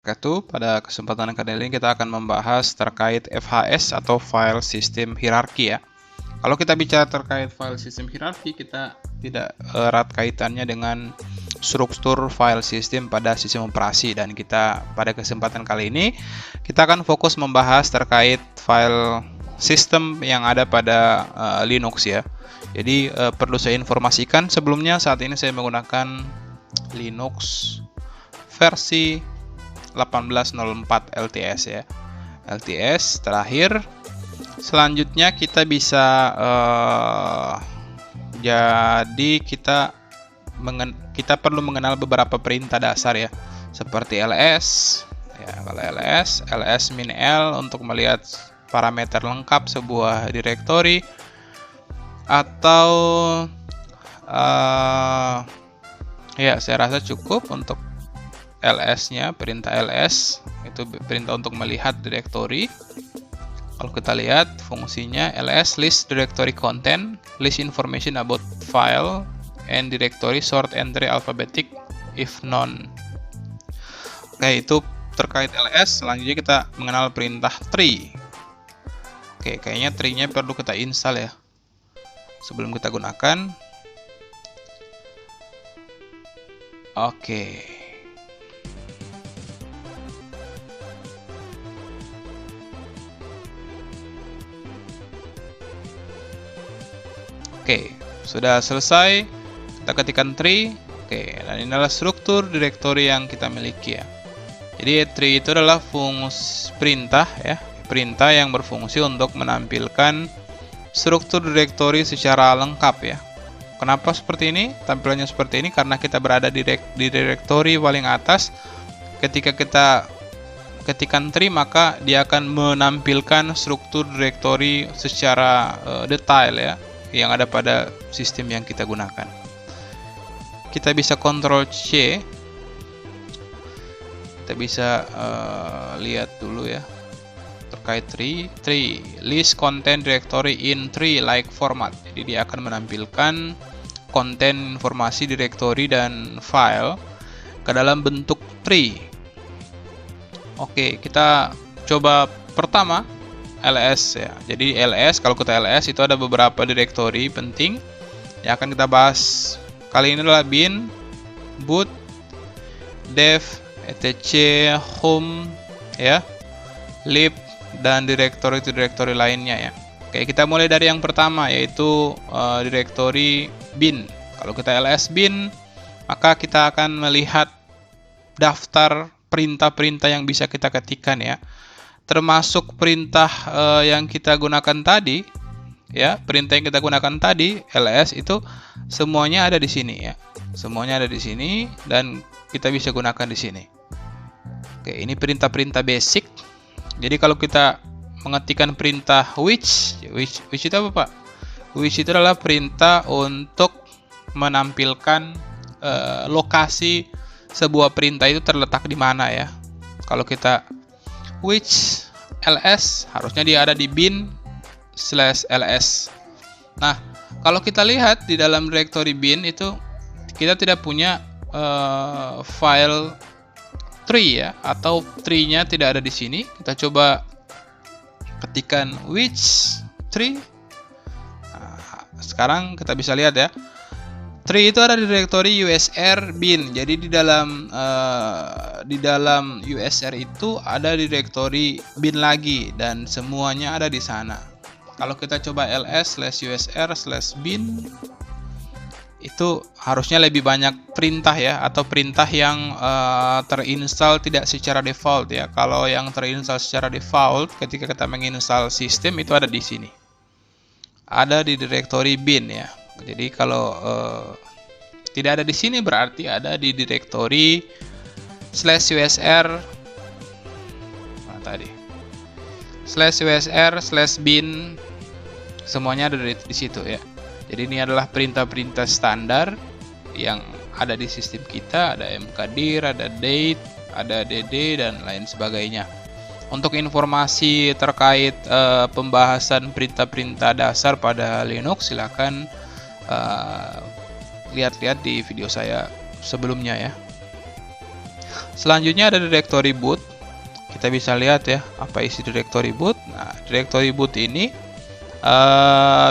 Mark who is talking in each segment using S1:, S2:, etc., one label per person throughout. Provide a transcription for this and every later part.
S1: Pada kesempatan kali ini kita akan membahas terkait FHS atau File System Hierarchy ya. Kalau kita bicara terkait File System Hierarchy, kita tidak erat kaitannya dengan struktur file system pada sistem operasi, dan kita pada kesempatan kali ini kita akan fokus membahas terkait file system yang ada pada Linux ya. Jadi perlu saya informasikan sebelumnya, saat ini saya menggunakan Linux versi 1804 LTS ya. LTS terakhir. Selanjutnya kita bisa jadi kita perlu mengenal beberapa perintah dasar ya, seperti ls ya. Kalau ls -l untuk melihat parameter lengkap sebuah directory, atau ya saya rasa cukup untuk ls-nya. Perintah ls itu perintah untuk melihat directory. Kalau kita lihat fungsinya, ls list directory content, list information about file and directory, sort entry alphabetic if none. Oke, itu terkait ls. Selanjutnya kita mengenal perintah tree. Oke, kayaknya tree-nya perlu kita install ya sebelum kita gunakan. Oke. Oke, sudah selesai. Kita ketikkan tree. Oke, dan ini adalah struktur directory yang kita miliki ya. Jadi tree itu adalah fungsi perintah ya, perintah yang berfungsi untuk menampilkan struktur directory secara lengkap ya. Kenapa seperti ini? Tampilannya seperti ini karena kita berada di directory paling atas. Ketika kita ketikkan tree, maka dia akan menampilkan struktur directory secara detail ya, yang ada pada sistem yang kita gunakan. Kita bisa Ctrl C. Kita bisa lihat dulu ya terkait tree list content directory in tree like format. Jadi dia akan menampilkan konten informasi directory dan file ke dalam bentuk tree. Oke, kita coba pertama ls ya. Jadi ls, kalau kita ls itu ada beberapa directory penting yang akan kita bahas kali ini adalah bin, boot, dev, etc, home ya, lib, dan directory lainnya ya. Oke, kita mulai dari yang pertama, yaitu directory bin. Kalau kita ls bin, maka kita akan melihat daftar perintah-perintah yang bisa kita ketikkan ya, termasuk perintah yang kita gunakan tadi ya. Perintah yang kita gunakan tadi ls itu semuanya ada di sini ya, semuanya ada di sini dan kita bisa gunakan di sini. Oke, ini perintah-perintah basic. Jadi kalau kita mengetikkan perintah which itu apa Pak? Which itu adalah perintah untuk menampilkan lokasi sebuah perintah itu terletak di mana ya. Kalau kita which ls, harusnya dia ada di bin/ls. Nah, kalau kita lihat di dalam directory bin itu kita tidak punya file tree ya, atau tree-nya tidak ada di sini. Kita coba ketikkan which tree. Nah, sekarang kita bisa lihat ya, tree itu ada di directory usr bin. Jadi di dalam usr itu ada directory bin lagi dan semuanya ada di sana. Kalau kita coba ls/usr/bin, itu harusnya lebih banyak perintah ya, atau perintah yang terinstall tidak secara default ya. Kalau yang terinstall secara default ketika kita menginstal sistem itu ada di sini, ada di directory bin ya. Jadi kalau tidak ada di sini berarti ada di directory /usr tadi /usr/bin, semuanya ada di situ ya. Jadi ini adalah perintah-perintah standar yang ada di sistem kita. Ada mkdir, ada date, ada dd, dan lain sebagainya. Untuk informasi terkait pembahasan perintah-perintah dasar pada Linux, silakan lihat-lihat di video saya sebelumnya ya. Selanjutnya ada directory boot. Kita bisa lihat ya, apa isi directory boot. Nah, directory boot ini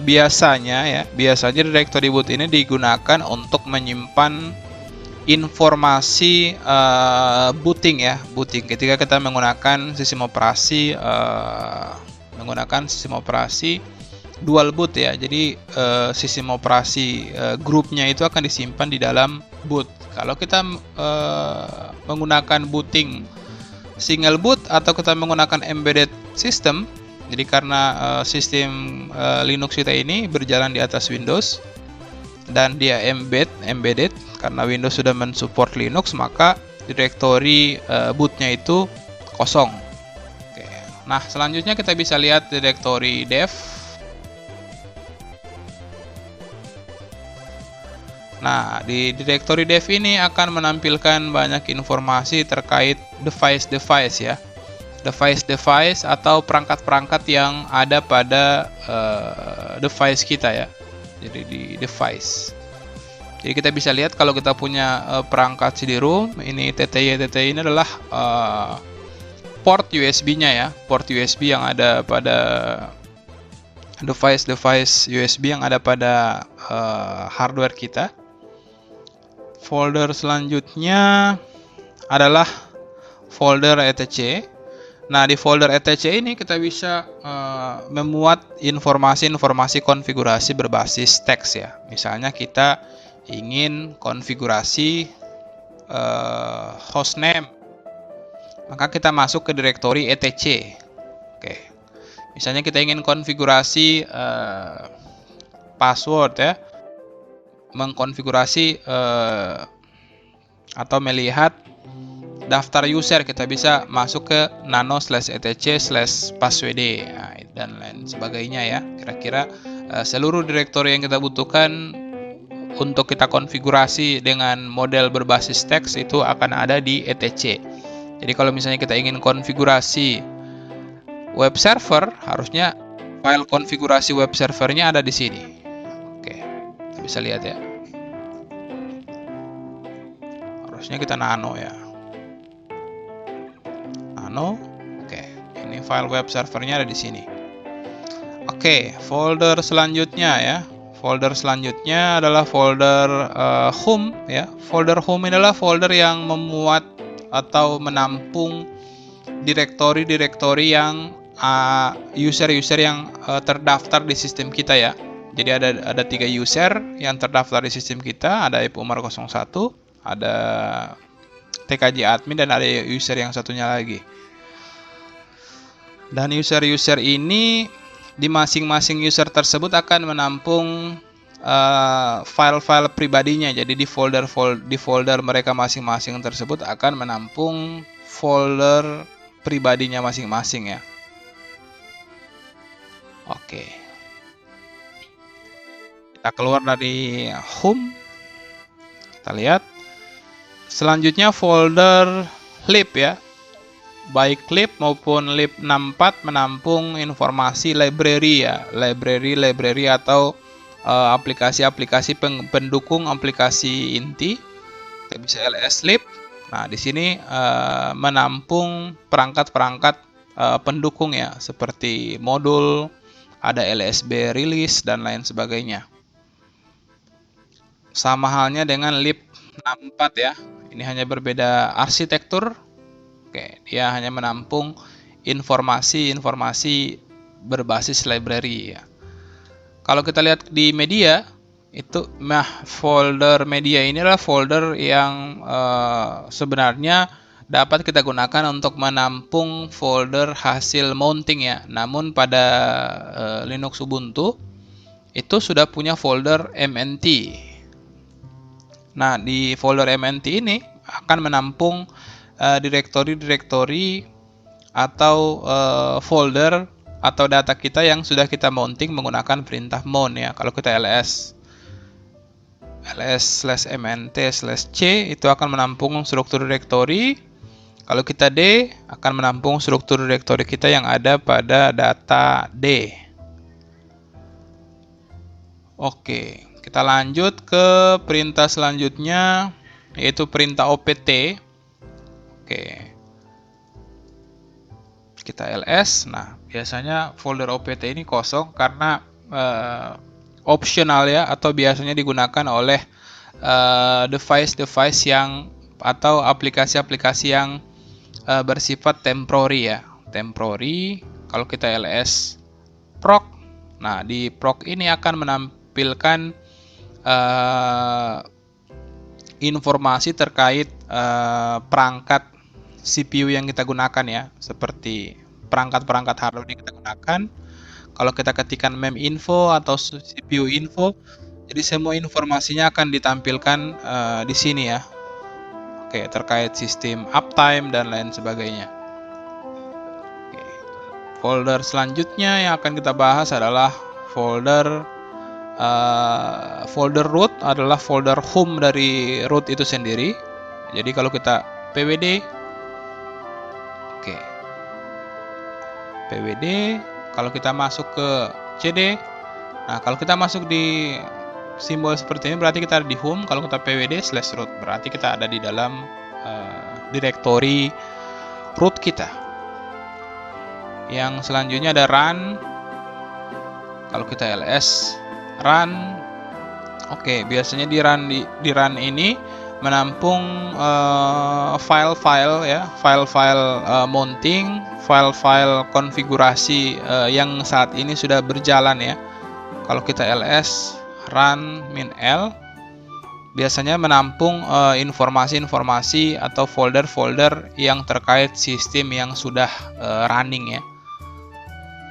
S1: biasanya directory boot ini digunakan untuk menyimpan informasi booting ya, booting ketika kita menggunakan sistem operasi dual boot ya. Jadi sistem operasi grupnya itu akan disimpan di dalam boot. Kalau kita menggunakan booting single boot atau kita menggunakan embedded system, jadi karena sistem Linux kita ini berjalan di atas Windows dan dia embedded karena Windows sudah mensupport Linux, maka directory bootnya itu kosong. Oke. Nah, selanjutnya kita bisa lihat directory dev. Nah, di directory dev ini akan menampilkan banyak informasi terkait device ya. Device atau perangkat-perangkat yang ada pada device kita ya. Jadi di device. Jadi kita bisa lihat kalau kita punya perangkat CD-ROM, ini TTY ini adalah port USB-nya ya. Port USB yang ada pada device USB yang ada pada hardware kita. Folder selanjutnya adalah folder etc. Nah, di folder etc ini kita bisa memuat informasi-informasi konfigurasi berbasis teks ya. Misalnya kita ingin konfigurasi hostname, maka kita masuk ke directory etc. Oke. Misalnya kita ingin konfigurasi password ya, mengkonfigurasi atau melihat daftar user, kita bisa masuk ke nano/etc/passwd dan lain sebagainya ya. Kira-kira seluruh direktori yang kita butuhkan untuk kita konfigurasi dengan model berbasis teks itu akan ada di etc. Jadi kalau misalnya kita ingin konfigurasi web server, harusnya file konfigurasi web servernya ada di sini. Oke, kita bisa lihat ya. Harusnya kita nano ya. Nano. Oke, ini file web servernya ada di sini. Oke, folder selanjutnya ya. Folder selanjutnya adalah folder home ya. Folder home adalah folder yang memuat atau menampung direktori-direktori yang user-user yang terdaftar di sistem kita ya. Jadi ada 3 user yang terdaftar di sistem kita, ada Umar 01, ada TKJ admin, dan ada user yang satunya lagi. Dan user-user ini di masing-masing user tersebut akan menampung file-file pribadinya. Jadi di folder mereka masing-masing tersebut akan menampung folder pribadinya masing-masing ya. Oke. Kita keluar dari home. Kita lihat. Selanjutnya folder lib ya. Baik lib maupun lib64 menampung informasi library ya. Library atau aplikasi-aplikasi pendukung aplikasi inti. Kita bisa lslib. Nah, di sini menampung perangkat-perangkat pendukung ya, seperti modul, ada LSB release dan lain sebagainya. Sama halnya dengan lib64 ya. Ini hanya berbeda arsitektur. Oke, dia hanya menampung informasi berbasis library ya. Kalau kita lihat di media, itu folder media ini adalah folder yang sebenarnya dapat kita gunakan untuk menampung folder hasil mounting ya. Namun pada Linux Ubuntu itu sudah punya folder MNT. Nah, di folder MNT ini akan menampung direktori atau folder atau data kita yang sudah kita mounting menggunakan perintah mount ya. Kalau kita ls/mnt/c itu akan menampung struktur direktori. Kalau kita d akan menampung struktur direktori kita yang ada pada data d. Oke, kita lanjut ke perintah selanjutnya, yaitu perintah opt. Oke. Kita ls. Nah, biasanya folder opt ini kosong karena optional ya, atau biasanya digunakan oleh device-device yang atau aplikasi-aplikasi yang bersifat temporary ya. Temporary. Kalau kita ls proc, nah di proc ini akan menampilkan informasi terkait perangkat CPU yang kita gunakan ya, seperti perangkat-perangkat hardware yang kita gunakan. Kalau kita ketikkan mem info atau CPU info, jadi semua informasinya akan ditampilkan di sini ya. Oke, terkait sistem uptime dan lain sebagainya. Oke. Folder selanjutnya yang akan kita bahas adalah folder root, adalah folder home dari root itu sendiri. Jadi kalau kita pwd, oke, pwd, kalau kita masuk ke cd, nah kalau kita masuk di simbol seperti ini berarti kita ada di home. Kalau kita pwd/root berarti kita ada di dalam directory root kita. Yang selanjutnya ada run. Kalau kita ls run, oke, biasanya di run ini menampung file-file ya, file-file mounting, file-file konfigurasi yang saat ini sudah berjalan ya. Kalau kita ls run min l, biasanya menampung informasi-informasi atau folder-folder yang terkait sistem yang sudah running ya.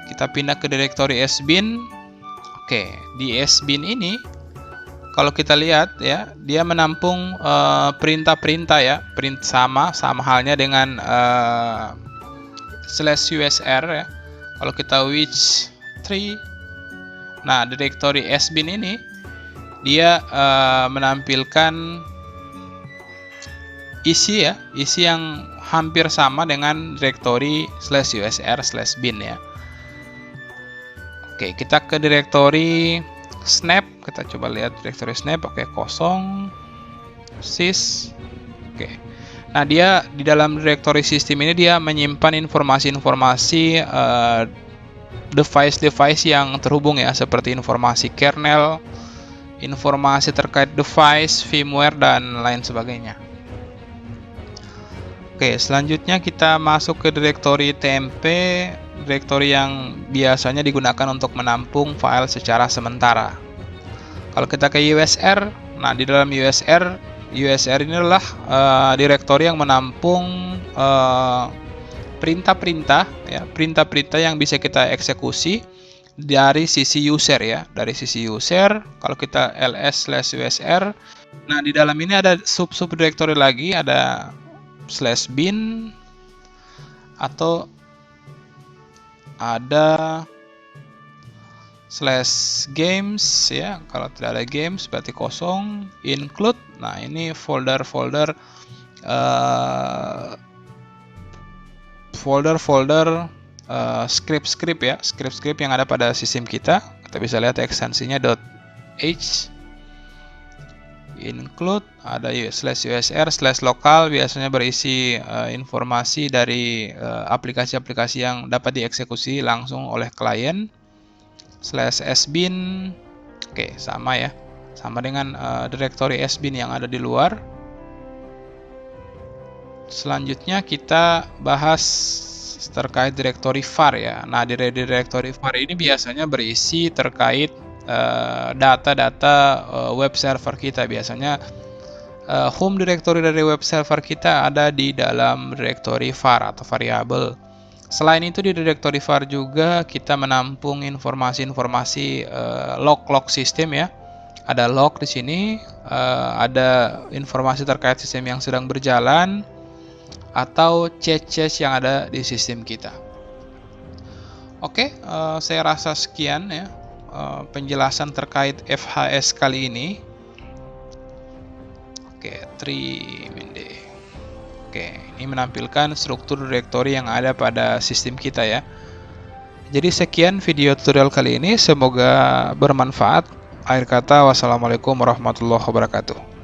S1: Kita pindah ke directory sbin. Oke, di sbin ini kalau kita lihat ya, dia menampung perintah-perintah ya, sama halnya dengan /usr ya. Kalau kita which tree, nah directory sbin ini dia menampilkan isi ya, isi yang hampir sama dengan directory /usr/bin ya. Oke, kita ke directory snap, kita coba lihat directory snap. Oke, kosong, sys. Oke, nah dia di dalam directory system ini dia menyimpan informasi-informasi device-device yang terhubung ya, seperti informasi kernel, informasi terkait device, firmware, dan lain sebagainya. Oke, selanjutnya kita masuk ke directory tmp, directory yang biasanya digunakan untuk menampung file secara sementara. Kalau kita ke usr, nah di dalam usr ini adalah directory yang menampung perintah-perintah ya, perintah-perintah yang bisa kita eksekusi dari sisi user ya, dari sisi user. Kalau kita ls/usr, nah di dalam ini ada sub directory lagi, ada /bin atau ada /games ya. Kalau tidak ada games berarti kosong. Include, nah ini folder-folder script ya, script yang ada pada sistem kita. Kita bisa lihat ekstensinya .h. Include, ada /usr/local, biasanya berisi informasi dari aplikasi-aplikasi yang dapat dieksekusi langsung oleh klien. /sbin, oke, sama ya, sama dengan directory sbin yang ada di luar. Selanjutnya kita bahas terkait directory var ya. Nah, di directory var ini biasanya berisi terkait data-data web server kita. Biasanya home directory dari web server kita ada di dalam directory var atau variabel. Selain itu di directory var juga kita menampung informasi-informasi log sistem ya. Ada log di sini, ada informasi terkait sistem yang sedang berjalan atau cache yang ada di sistem kita. Oke, saya rasa sekian ya penjelasan terkait FHS kali ini. Oke, tree-min-d. Oke, ini menampilkan struktur directory yang ada pada sistem kita ya. Jadi sekian video tutorial kali ini, semoga bermanfaat. Akhir kata, wassalamualaikum warahmatullahi wabarakatuh.